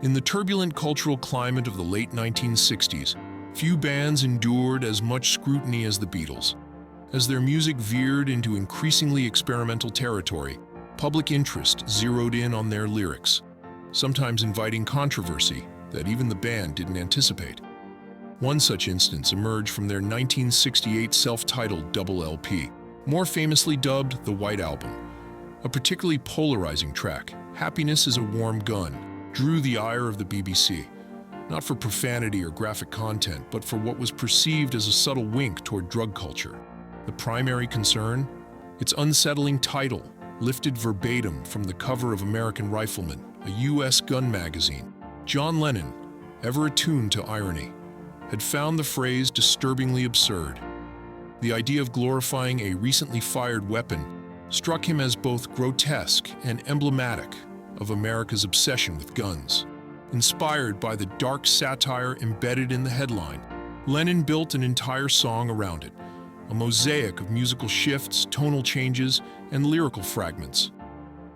In the turbulent cultural climate of the late 1960s, few bands endured as much scrutiny as the Beatles. As their music veered into increasingly experimental territory, public interest zeroed in on their lyrics, sometimes inviting controversy that even the band didn't anticipate. One such instance emerged from their 1968 self-titled double LP, more famously dubbed the White Album. A particularly polarizing track, Happiness is a Warm Gun, drew the ire of the BBC, not for profanity or graphic content, but for what was perceived as a subtle wink toward drug culture. The primary concern? Its unsettling title, lifted verbatim from the cover of American Rifleman, a U.S. gun magazine. John Lennon, ever attuned to irony, had found the phrase disturbingly absurd. The idea of glorifying a recently fired weapon struck him as both grotesque and emblematic of America's obsession with guns. Inspired by the dark satire embedded in the headline, Lennon built an entire song around it, a mosaic of musical shifts, tonal changes, and lyrical fragments.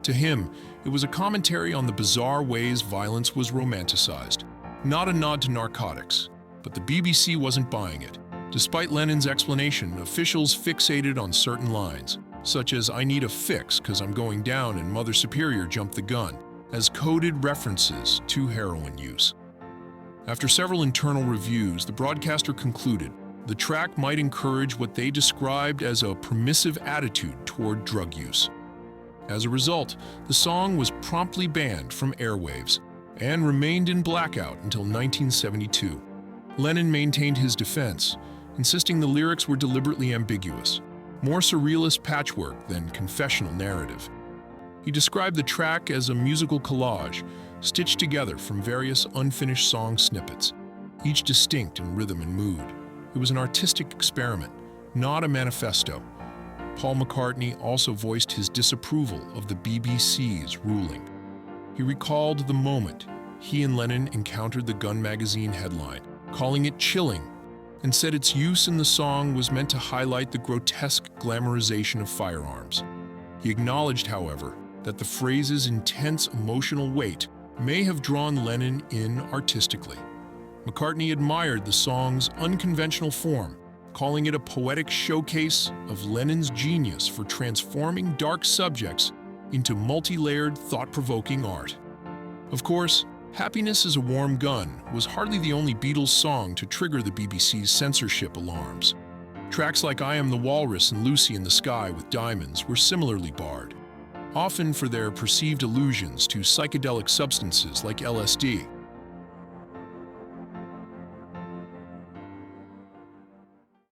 To him, it was a commentary on the bizarre ways violence was romanticized, not a nod to narcotics. But the BBC wasn't buying it. Despite Lennon's explanation, officials fixated on certain lines, such as "I need a fix because I'm going down and Mother Superior jumped the gun," as coded references to heroin use. After several internal reviews, the broadcaster concluded the track might encourage what they described as a permissive attitude toward drug use. As a result, the song was promptly banned from airwaves and remained in blackout until 1972. Lennon maintained his defense, insisting the lyrics were deliberately ambiguous, more surrealist patchwork than confessional narrative. He described the track as a musical collage, stitched together from various unfinished song snippets, each distinct in rhythm and mood. It was an artistic experiment, not a manifesto. Paul McCartney also voiced his disapproval of the BBC's ruling. He recalled the moment he and Lennon encountered the gun magazine headline, calling it chilling, and said its use in the song was meant to highlight the grotesque glamorization of firearms. He acknowledged, however, that the phrase's intense emotional weight may have drawn Lennon in artistically. McCartney admired the song's unconventional form, calling it a poetic showcase of Lennon's genius for transforming dark subjects into multi-layered, thought-provoking art. Of course, Happiness is a Warm Gun was hardly the only Beatles song to trigger the BBC's censorship alarms. Tracks like I Am the Walrus and Lucy in the Sky with Diamonds were similarly barred, often for their perceived allusions to psychedelic substances like LSD.